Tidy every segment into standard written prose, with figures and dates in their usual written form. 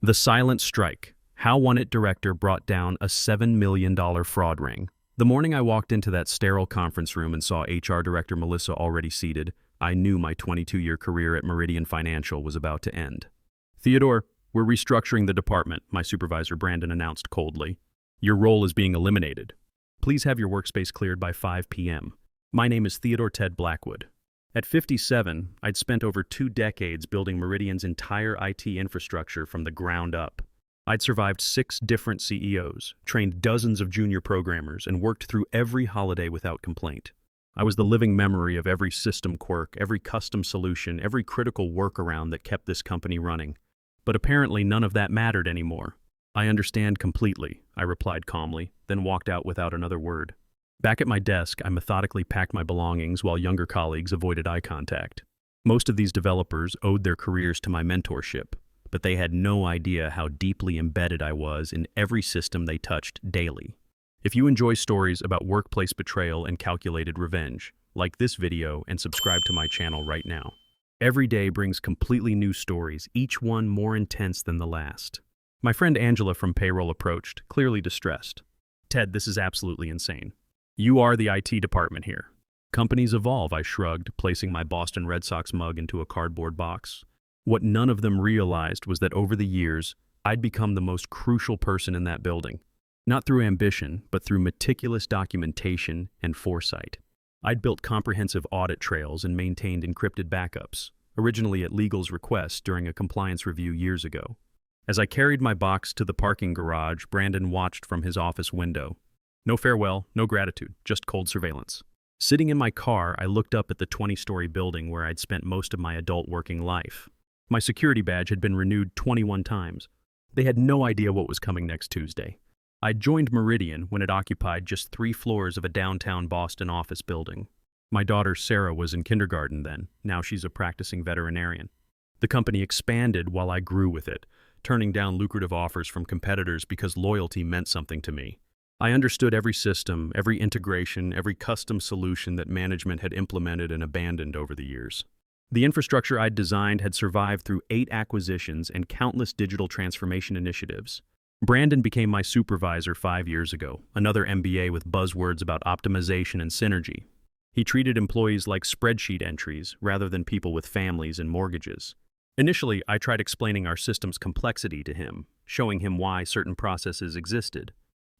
The Silent Strike: How One It director brought down a $7 million fraud ring. The morning I walked into that sterile conference room and saw HR Director Melissa already seated, I knew my 22-year career at Meridian Financial was about to end. "Theodore, we're restructuring the department," my supervisor Brandon announced coldly. "Your role is being eliminated. Please have your workspace cleared by 5 p.m. My name is Theodore Ted Blackwood." At 57, I'd spent over 2 decades building Meridian's entire IT infrastructure from the ground up. I'd survived 6 different CEOs, trained dozens of junior programmers, and worked through every holiday without complaint. I was the living memory of every system quirk, every custom solution, every critical workaround that kept this company running. But apparently none of that mattered anymore. "I understand completely," I replied calmly, then walked out without another word. Back at my desk, I methodically packed my belongings while younger colleagues avoided eye contact. Most of these developers owed their careers to my mentorship, but they had no idea how deeply embedded I was in every system they touched daily. If you enjoy stories about workplace betrayal and calculated revenge, like this video and subscribe to my channel right now. Every day brings completely new stories, each one more intense than the last. My friend Angela from payroll approached, clearly distressed. "Ted, this is absolutely insane. You are the IT department here." "Companies evolve," I shrugged, placing my Boston Red Sox mug into a cardboard box. What none of them realized was that over the years, I'd become the most crucial person in that building. Not through ambition, but through meticulous documentation and foresight. I'd built comprehensive audit trails and maintained encrypted backups, originally at legal's request during a compliance review years ago. As I carried my box to the parking garage, Brandon watched from his office window. No farewell, no gratitude, just cold surveillance. Sitting in my car, I looked up at the 20-story building where I'd spent most of my adult working life. My security badge had been renewed 21 times. They had no idea what was coming next Tuesday. I'd joined Meridian when it occupied just 3 floors of a downtown Boston office building. My daughter Sarah was in kindergarten then. Now she's a practicing veterinarian. The company expanded while I grew with it, turning down lucrative offers from competitors because loyalty meant something to me. I understood every system, every integration, every custom solution that management had implemented and abandoned over the years. The infrastructure I'd designed had survived through 8 acquisitions and countless digital transformation initiatives. Brandon became my supervisor 5 years ago, another MBA with buzzwords about optimization and synergy. He treated employees like spreadsheet entries rather than people with families and mortgages. Initially, I tried explaining our system's complexity to him, showing him why certain processes existed.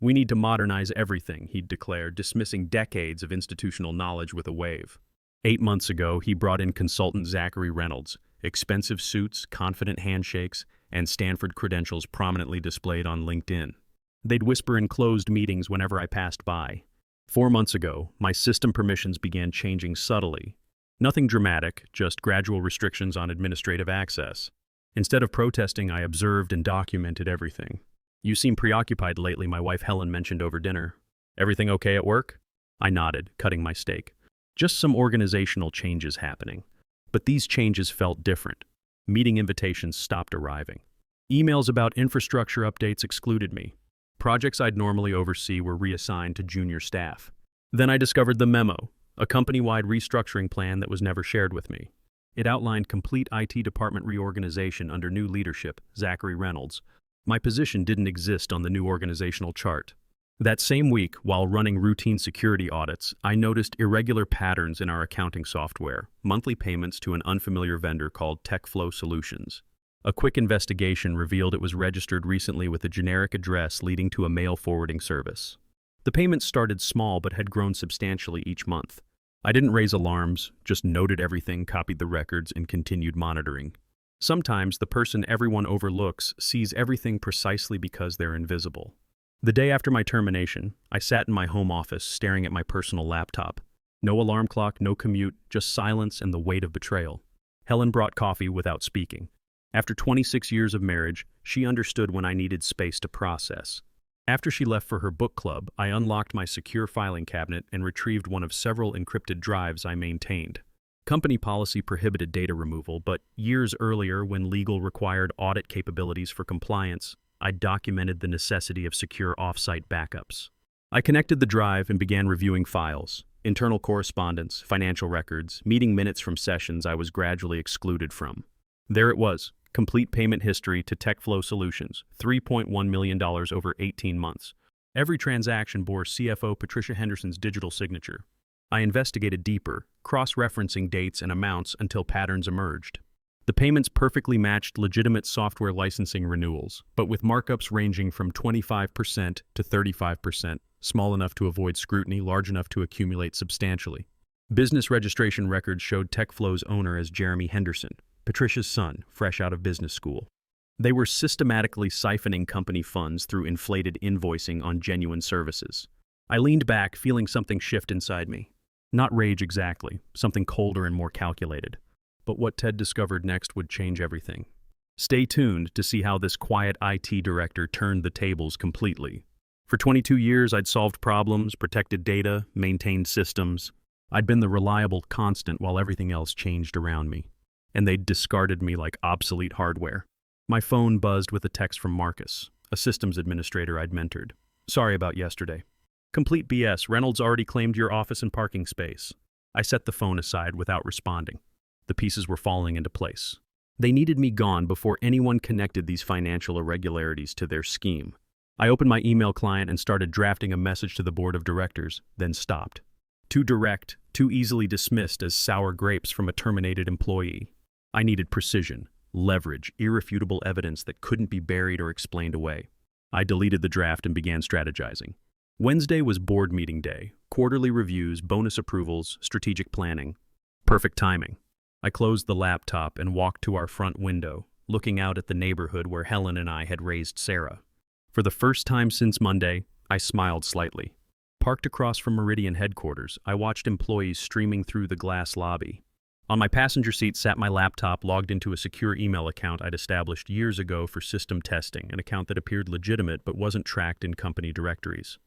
"We need to modernize everything," he'd declared, dismissing decades of institutional knowledge with a wave. 8 months ago, he brought in consultant Zachary Reynolds, expensive suits, confident handshakes, and Stanford credentials prominently displayed on LinkedIn. They'd whisper in closed meetings whenever I passed by. 4 months ago, my system permissions began changing subtly. Nothing dramatic, just gradual restrictions on administrative access. Instead of protesting, I observed and documented everything. "You seem preoccupied lately," my wife Helen mentioned over dinner. "Everything okay at work?" I nodded, cutting my steak. Just some organizational changes happening. But these changes felt different. Meeting invitations stopped arriving. Emails about infrastructure updates excluded me. Projects I'd normally oversee were reassigned to junior staff. Then I discovered the memo, a company-wide restructuring plan that was never shared with me. It outlined complete IT department reorganization under new leadership, Zachary Reynolds. My position didn't exist on the new organizational chart. That same week, while running routine security audits, I noticed irregular patterns in our accounting software, monthly payments to an unfamiliar vendor called TechFlow Solutions. A quick investigation revealed it was registered recently with a generic address leading to a mail forwarding service. The payments started small but had grown substantially each month. I didn't raise alarms, just noted everything, copied the records, and continued monitoring. Sometimes the person everyone overlooks sees everything precisely because they're invisible. The day after my termination, I sat in my home office staring at my personal laptop. No alarm clock, no commute, just silence and the weight of betrayal. Helen brought coffee without speaking. After 26 years of marriage, she understood when I needed space to process. After she left for her book club, I unlocked my secure filing cabinet and retrieved one of several encrypted drives I maintained. Company policy prohibited data removal, but years earlier, when legal required audit capabilities for compliance, I documented the necessity of secure off-site backups. I connected the drive and began reviewing files, internal correspondence, financial records, meeting minutes from sessions I was gradually excluded from. There it was, Complete payment history to TechFlow Solutions, $3.1 million over 18 months. Every transaction bore CFO Patricia Henderson's digital signature. I investigated deeper, cross-referencing dates and amounts until patterns emerged. The payments perfectly matched legitimate software licensing renewals, but with markups ranging from 25% to 35%, small enough to avoid scrutiny, large enough to accumulate substantially. Business registration records showed TechFlow's owner as Jeremy Henderson, Patricia's son, fresh out of business school. They were systematically siphoning company funds through inflated invoicing on genuine services. I leaned back, feeling something shift inside me. Not rage exactly, something colder and more calculated. But what Ted discovered next would change everything. Stay tuned to see how this quiet IT director turned the tables completely. For 22 years, I'd solved problems, protected data, maintained systems. I'd been the reliable constant while everything else changed around me. And they'd discarded me like obsolete hardware. My phone buzzed with a text from Marcus, a systems administrator I'd mentored. Sorry about yesterday. Complete BS. Reynolds already claimed your office and parking space. I set the phone aside without responding. The pieces were falling into place. They needed me gone before anyone connected these financial irregularities to their scheme. I opened my email client and started drafting a message to the board of directors, then stopped. Too direct, too easily dismissed as sour grapes from a terminated employee. I needed precision, leverage, irrefutable evidence that couldn't be buried or explained away. I deleted the draft and began strategizing. Wednesday was board meeting day, quarterly reviews, bonus approvals, strategic planning. Perfect timing. I closed the laptop and walked to our front window, looking out at the neighborhood where Helen and I had raised Sarah. For the first time since Monday, I smiled slightly. Parked across from Meridian headquarters, I watched employees streaming through the glass lobby. On my passenger seat sat my laptop logged into a secure email account I'd established years ago for system testing, an account that appeared legitimate but wasn't tracked in company directories.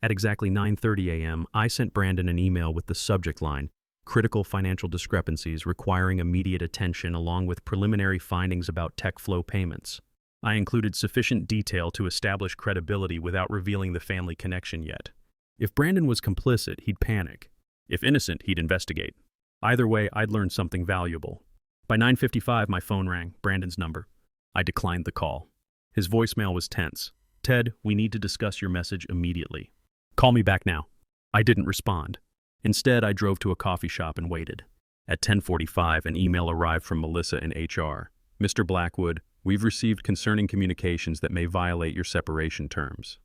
At exactly 9:30 a.m., I sent Brandon an email with the subject line, "Critical financial discrepancies requiring immediate attention," along with preliminary findings about TechFlow payments. I included sufficient detail to establish credibility without revealing the family connection yet. If Brandon was complicit, he'd panic. If innocent, he'd investigate. Either way, I'd learned something valuable. By 9:55, my phone rang, Brandon's number. I declined the call. His voicemail was tense. "Ted, we need to discuss your message immediately. Call me back now." I didn't respond. Instead, I drove to a coffee shop and waited. At 10:45, an email arrived from Melissa in HR. "Mr. Blackwood, we've received concerning communications that may violate your separation terms.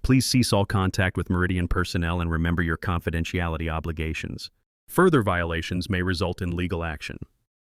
Please cease all contact with Meridian personnel and remember your confidentiality obligations. Further violations may result in legal action."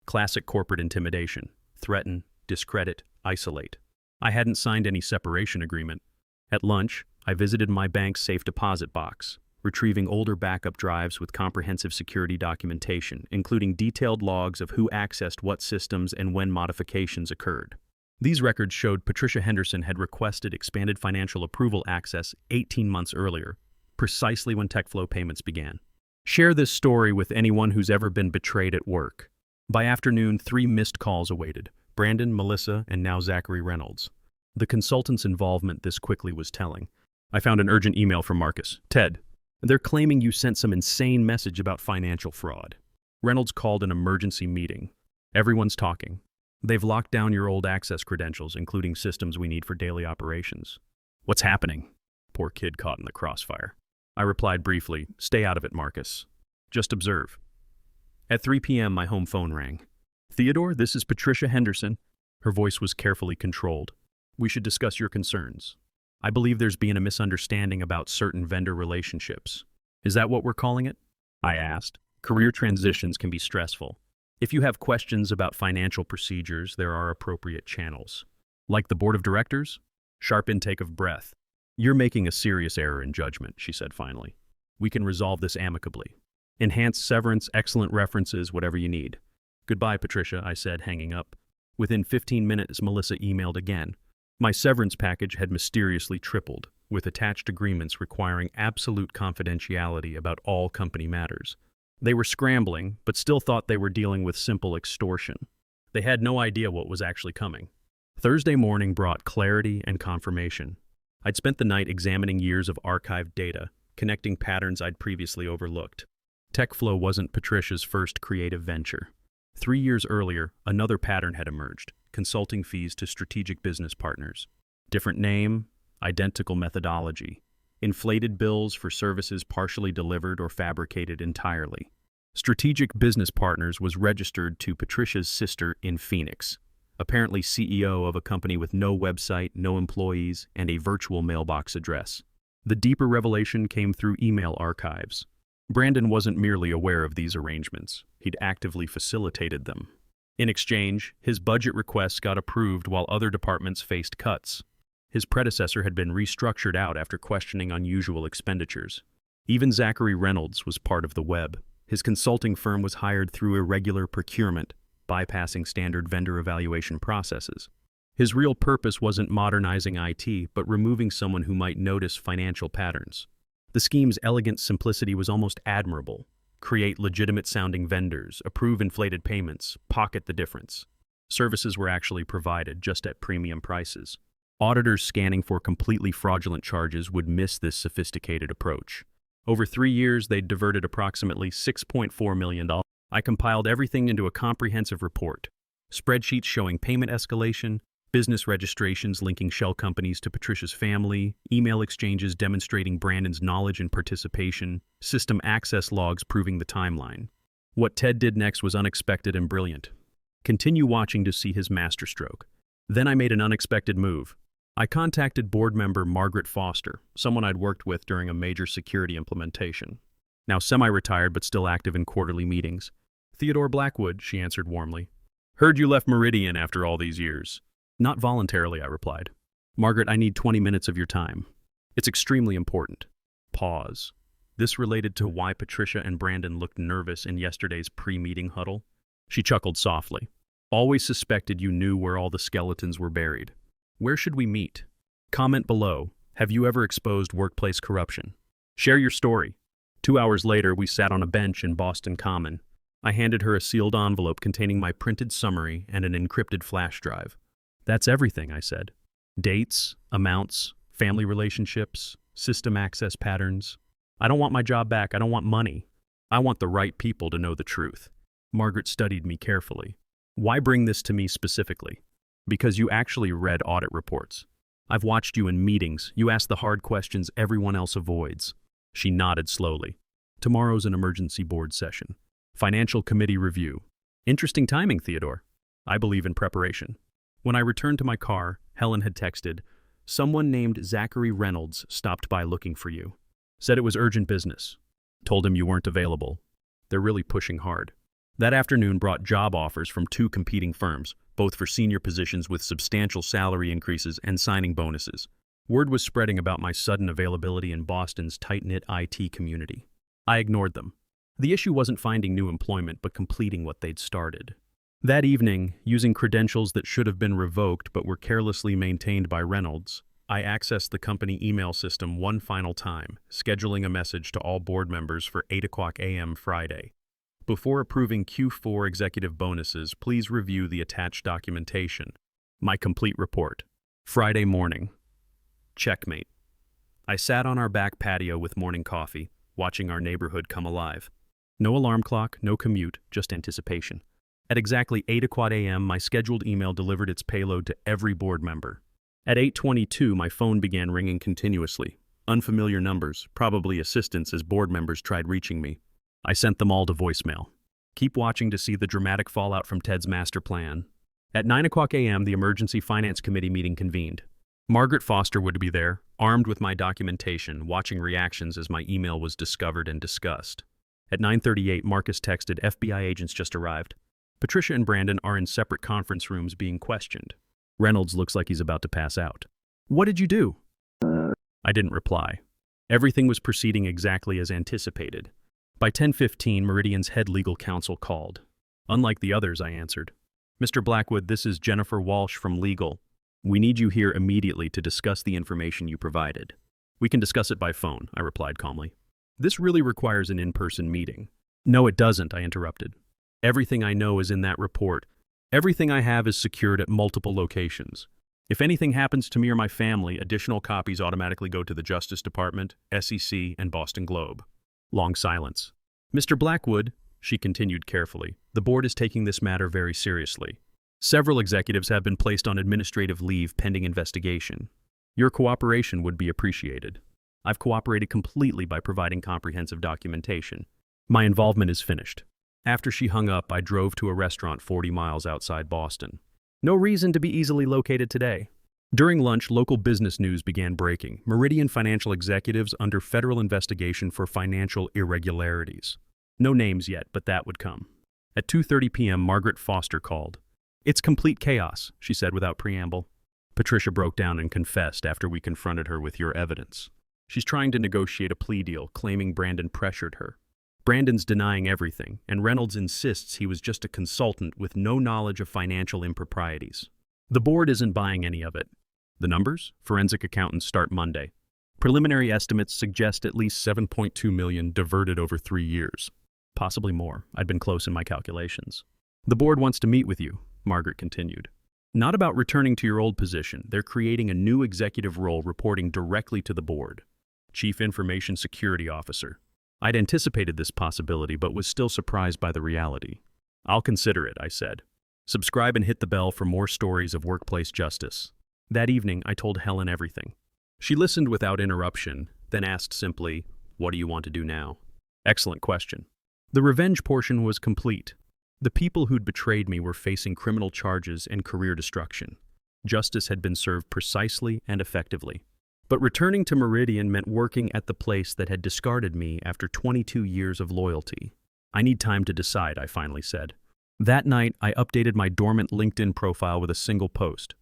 Classic corporate intimidation. Threaten, discredit, isolate. I hadn't signed any separation agreement. At lunch, I visited my bank's safe deposit box, retrieving older backup drives with comprehensive security documentation, including detailed logs of who accessed what systems and when modifications occurred. These records showed Patricia Henderson had requested expanded financial approval access 18 months earlier, precisely when TechFlow payments began. Share this story with anyone who's ever been betrayed at work. By afternoon, 3 missed calls awaited: Brandon, Melissa, and now Zachary Reynolds. The consultant's involvement this quickly was telling. I found an urgent email from Marcus. "Ted, they're claiming you sent some insane message about financial fraud." Reynolds called an emergency meeting. "Everyone's talking. They've locked down your old access credentials, including systems we need for daily operations." "What's happening?" Poor kid caught in the crossfire. I replied briefly, "Stay out of it, Marcus. Just observe." At 3 p.m., my home phone rang. "Theodore, this is Patricia Henderson." Her voice was carefully controlled. "We should discuss your concerns. I believe there's been a misunderstanding about certain vendor relationships." "Is that what we're calling it?" I asked. Career transitions can be stressful. If you have questions about financial procedures, there are appropriate channels. Like the board of directors? Sharp intake of breath. "You're making a serious error in judgment," she said finally. "We can resolve this amicably. Enhanced severance, excellent references, whatever you need." "Goodbye, Patricia," I said, hanging up. Within 15 minutes, Melissa emailed again. My severance package had mysteriously tripled, with attached agreements requiring absolute confidentiality about all company matters. They were scrambling, but still thought they were dealing with simple extortion. They had no idea what was actually coming. Thursday morning brought clarity and confirmation. I'd spent the night examining years of archived data, connecting patterns I'd previously overlooked. TechFlow wasn't Patricia's first creative venture. 3 years earlier, another pattern had emerged: consulting fees to strategic business partners. Different name, identical methodology. Inflated bills for services partially delivered or fabricated entirely. Strategic Business Partners was registered to Patricia's sister in Phoenix, apparently CEO of a company with no website, no employees, and a virtual mailbox address. The deeper revelation came through email archives. Brandon wasn't merely aware of these arrangements, he'd actively facilitated them. In exchange, his budget requests got approved while other departments faced cuts. His predecessor had been restructured out after questioning unusual expenditures. Even Zachary Reynolds was part of the web. His consulting firm was hired through irregular procurement, bypassing standard vendor evaluation processes. His real purpose wasn't modernizing IT, but removing someone who might notice financial patterns. The scheme's elegant simplicity was almost admirable. Create legitimate-sounding vendors, approve inflated payments, pocket the difference. Services were actually provided, just at premium prices. Auditors scanning for completely fraudulent charges would miss this sophisticated approach. Over 3 years, they'd diverted approximately $6.4 million. I compiled everything into a comprehensive report. Spreadsheets showing payment escalation, business registrations linking shell companies to Patricia's family, email exchanges demonstrating Brandon's knowledge and participation, system access logs proving the timeline. What Ted did next was unexpected and brilliant. Continue watching to see his masterstroke. Then I made an unexpected move. I contacted board member Margaret Foster, someone I'd worked with during a major security implementation. Now semi-retired but still active in quarterly meetings. "Theodore Blackwood," she answered warmly. "Heard you left Meridian after all these years." "Not voluntarily," I replied. "Margaret, I need 20 minutes of your time. It's extremely important." Pause. This related to why Patricia and Brandon looked nervous in yesterday's pre-meeting huddle. She chuckled softly. "Always suspected you knew where all the skeletons were buried. Where should we meet? Comment below. Have you ever exposed workplace corruption? Share your story." 2 hours later, we sat on a bench in Boston Common. I handed her a sealed envelope containing my printed summary and an encrypted flash drive. "That's everything," I said. "Dates, amounts, family relationships, system access patterns. I don't want my job back. I don't want money. I want the right people to know the truth." Margaret studied me carefully. "Why bring this to me specifically?" "Because you actually read audit reports. I've watched you in meetings. You ask the hard questions everyone else avoids." She nodded slowly. "Tomorrow's an emergency board session. Financial committee review." "Interesting timing, Theodore." "I believe in preparation." When I returned to my car, Helen had texted, "Someone named Zachary Reynolds stopped by looking for you. Said it was urgent business. Told him you weren't available. They're really pushing hard." That afternoon brought job offers from 2 competing firms, both for senior positions with substantial salary increases and signing bonuses. Word was spreading about my sudden availability in Boston's tight-knit IT community. I ignored them. The issue wasn't finding new employment, but completing what they'd started. That evening, using credentials that should have been revoked but were carelessly maintained by Reynolds, I accessed the company email system one final time, scheduling a message to all board members for 8 a.m. Friday. "Before approving Q4 executive bonuses, please review the attached documentation." My complete report. Friday morning. Checkmate. I sat on our back patio with morning coffee, watching our neighborhood come alive. No alarm clock, no commute, just anticipation. At exactly 8 a.m., my scheduled email delivered its payload to every board member. At 8:22, my phone began ringing continuously. Unfamiliar numbers, probably assistants as board members tried reaching me. I sent them all to voicemail. Keep watching to see the dramatic fallout from Ted's master plan. At 9 a.m., the Emergency Finance Committee meeting convened. Margaret Foster would be there, armed with my documentation, watching reactions as my email was discovered and discussed. At 9:38, Marcus texted, "FBI agents just arrived. Patricia and Brandon are in separate conference rooms being questioned. Reynolds looks like he's about to pass out." "What did you do?" I didn't reply. Everything was proceeding exactly as anticipated. By 10:15, Meridian's head legal counsel called. "Unlike the others," I answered. "Mr. Blackwood, this is Jennifer Walsh from legal. We need you here immediately to discuss the information you provided." "We can discuss it by phone," I replied calmly. "This really requires an in-person meeting." "No, it doesn't," I interrupted. "Everything I know is in that report. Everything I have is secured at multiple locations. If anything happens to me or my family, additional copies automatically go to the Justice Department, SEC, and Boston Globe." Long silence. "Mr. Blackwood," she continued carefully, "the board is taking this matter very seriously. Several executives have been placed on administrative leave pending investigation. Your cooperation would be appreciated. I've cooperated completely by providing comprehensive documentation. My involvement is finished. After she hung up, I drove to a restaurant 40 miles outside Boston. No reason to be easily located today. During lunch, local business news began breaking. Meridian financial executives under federal investigation for financial irregularities. No names yet, but that would come. At 2:30 p.m., Margaret Foster called. "It's complete chaos," she said without preamble. "Patricia broke down and confessed after we confronted her with your evidence. She's trying to negotiate a plea deal, claiming Brandon pressured her. Brandon's denying everything, and Reynolds insists he was just a consultant with no knowledge of financial improprieties. The board isn't buying any of it. The numbers? Forensic accountants start Monday. Preliminary estimates suggest at least $7.2 million diverted over 3 years. Possibly more. I'd been close in my calculations. The board wants to meet with you," Margaret continued. "Not about returning to your old position. They're creating a new executive role reporting directly to the board. Chief Information Security Officer. I'd anticipated this possibility, but was still surprised by the reality. I'll consider it," I said. "Subscribe and hit the bell for more stories of workplace justice." That evening, I told Helen everything. She listened without interruption, then asked simply, "What do you want to do now?" Excellent question. The revenge portion was complete. The people who'd betrayed me were facing criminal charges and career destruction. Justice had been served precisely and effectively. But returning to Meridian meant working at the place that had discarded me after 22 years of loyalty. "I need time to decide," I finally said. That night, I updated my dormant LinkedIn profile with a single post.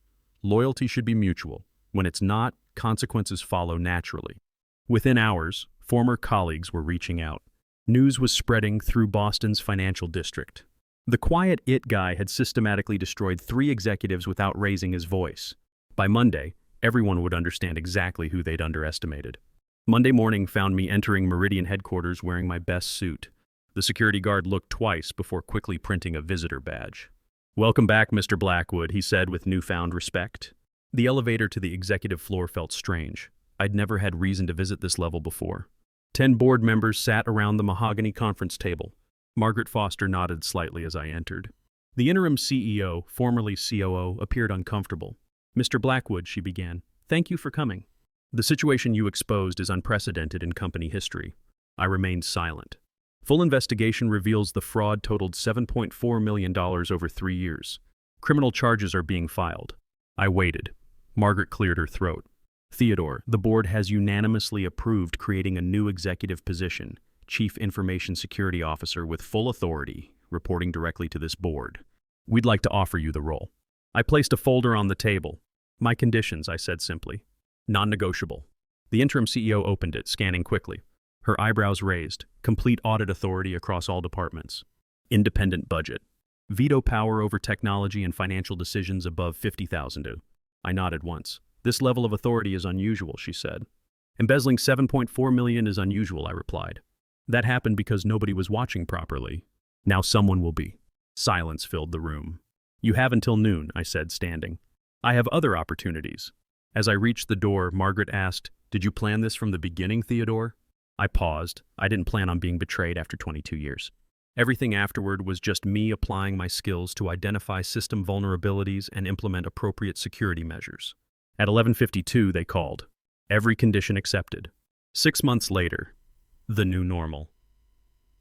Loyalty should be mutual. When it's not, consequences follow naturally. Within hours, former colleagues were reaching out. News was spreading through Boston's financial district. The quiet it guy had systematically destroyed 3 executives without raising his voice. By Monday, everyone would understand exactly who they'd underestimated. Monday morning found me entering Meridian headquarters wearing my best suit. The security guard looked twice before quickly printing a visitor badge. "Welcome back, Mr. Blackwood," he said with newfound respect. The elevator to the executive floor felt strange. I'd never had reason to visit this level before. 10 board members sat around the mahogany conference table. Margaret Foster nodded slightly as I entered. The interim CEO, formerly COO, appeared uncomfortable. "Mr. Blackwood," she began, "thank you for coming. The situation you exposed is unprecedented in company history." I remained silent. Full investigation reveals the fraud totaled $7.4 million over 3 years. Criminal charges are being filed. I waited. Margaret cleared her throat. "Theodore, the board has unanimously approved creating a new executive position, Chief Information Security Officer with full authority, reporting directly to this board. We'd like to offer you the role." I placed a folder on the table. "My conditions," I said simply. "Non-negotiable." The interim CEO opened it, scanning quickly. Her eyebrows raised. "Complete audit authority across all departments. Independent budget. Veto power over technology and financial decisions above $50,000. I nodded once. "This level of authority is unusual," she said. "Embezzling $7.4 million is unusual," I replied. "That happened because nobody was watching properly. Now someone will be." Silence filled the room. "You have until noon," I said, standing. "I have other opportunities." As I reached the door, Margaret asked, "Did you plan this from the beginning, Theodore?" I paused. I didn't plan on being betrayed after 22 years. Everything afterward was just me applying my skills to identify system vulnerabilities and implement appropriate security measures. At 11:52, they called. Every condition accepted. 6 months later, the new normal.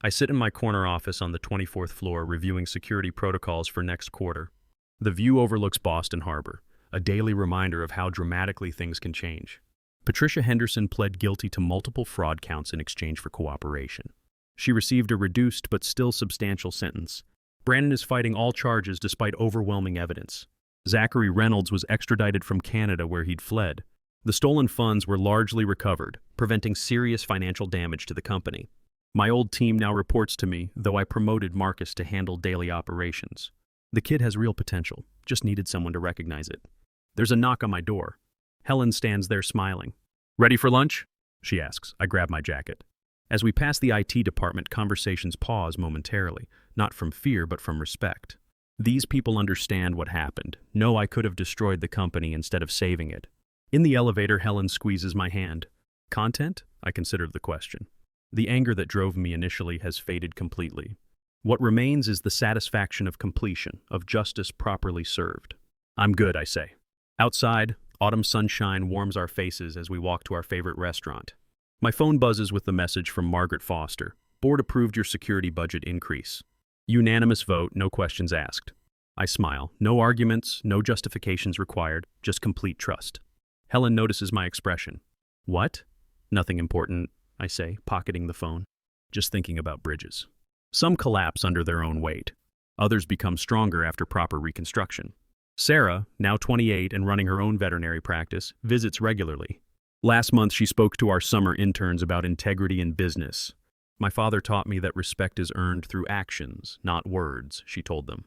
I sit in my corner office on the 24th floor reviewing security protocols for next quarter. The view overlooks Boston Harbor, a daily reminder of how dramatically things can change. Patricia Henderson pled guilty to multiple fraud counts in exchange for cooperation. She received a reduced but still substantial sentence. Brandon is fighting all charges despite overwhelming evidence. Zachary Reynolds was extradited from Canada where he'd fled. The stolen funds were largely recovered, preventing serious financial damage to the company. My old team now reports to me, though I promoted Marcus to handle daily operations. The kid has real potential, just needed someone to recognize it. There's a knock on my door. Helen stands there smiling. "Ready for lunch?" she asks. I grab my jacket. As we pass the IT department, conversations pause momentarily, not from fear but from respect. These people understand what happened, know I could have destroyed the company instead of saving it. In the elevator, Helen squeezes my hand. "Content?" I considered the question. The anger that drove me initially has faded completely. What remains is the satisfaction of completion, of justice properly served. I'm good, I say. Outside, autumn sunshine warms our faces as we walk to our favorite restaurant. My phone buzzes with the message from Margaret Foster. Board approved your security budget increase. Unanimous vote, no questions asked. I smile. No arguments, no justifications required, just complete trust. Helen notices my expression. What? Nothing important, I say, pocketing the phone. Just thinking about bridges. Some collapse under their own weight. Others become stronger after proper reconstruction. Sarah, now 28 and running her own veterinary practice, visits regularly. Last month she spoke to our summer interns about integrity in business. My father taught me that respect is earned through actions, not words, she told them.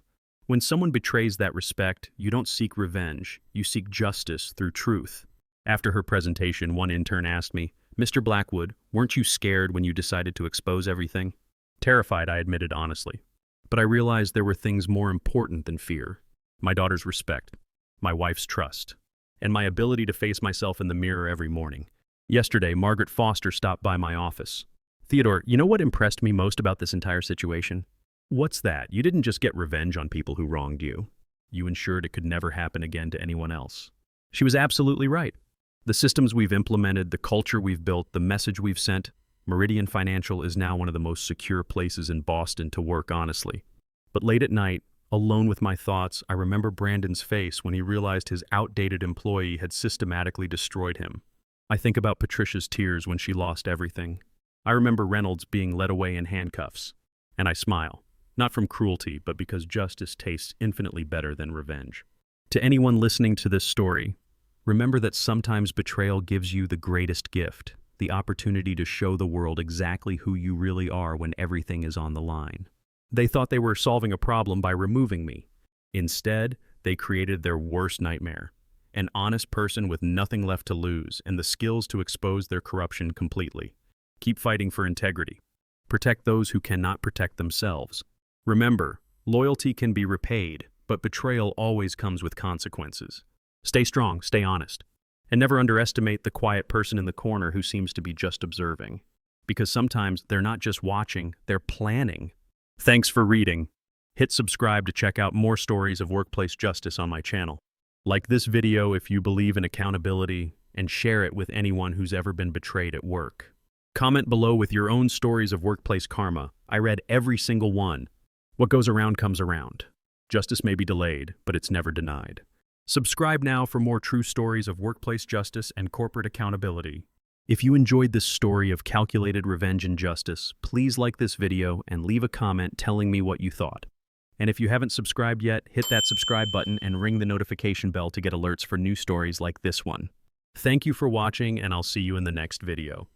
When someone betrays that respect, you don't seek revenge, you seek justice through truth. After her presentation, one intern asked me, Mr. Blackwood, weren't you scared when you decided to expose everything? Terrified, I admitted honestly. But I realized there were things more important than fear. My daughter's respect, my wife's trust, and my ability to face myself in the mirror every morning. Yesterday, Margaret Foster stopped by my office. Theodore, you know what impressed me most about this entire situation? What's that? You didn't just get revenge on people who wronged you. You ensured it could never happen again to anyone else. She was absolutely right. The systems we've implemented, the culture we've built, the message we've sent, Meridian Financial is now one of the most secure places in Boston to work honestly. But late at night, alone with my thoughts, I remember Brandon's face when he realized his outdated employee had systematically destroyed him. I think about Patricia's tears when she lost everything. I remember Reynolds being led away in handcuffs. And I smile, not from cruelty, but because justice tastes infinitely better than revenge. To anyone listening to this story, remember that sometimes betrayal gives you the greatest gift, the opportunity to show the world exactly who you really are when everything is on the line. They thought they were solving a problem by removing me. Instead, they created their worst nightmare. An honest person with nothing left to lose and the skills to expose their corruption completely. Keep fighting for integrity. Protect those who cannot protect themselves. Remember, loyalty can be repaid, but betrayal always comes with consequences. Stay strong, stay honest, and never underestimate the quiet person in the corner who seems to be just observing. Because sometimes they're not just watching, they're planning. Thanks for reading. Hit subscribe to check out more stories of workplace justice on my channel. Like this video if you believe in accountability, and share it with anyone who's ever been betrayed at work. Comment below with your own stories of workplace karma. I read every single one. What goes around comes around. Justice may be delayed, but it's never denied. Subscribe now for more true stories of workplace justice and corporate accountability. If you enjoyed this story of calculated revenge and justice, please like this video and leave a comment telling me what you thought. And if you haven't subscribed yet, hit that subscribe button and ring the notification bell to get alerts for new stories like this one. Thank you for watching, and I'll see you in the next video.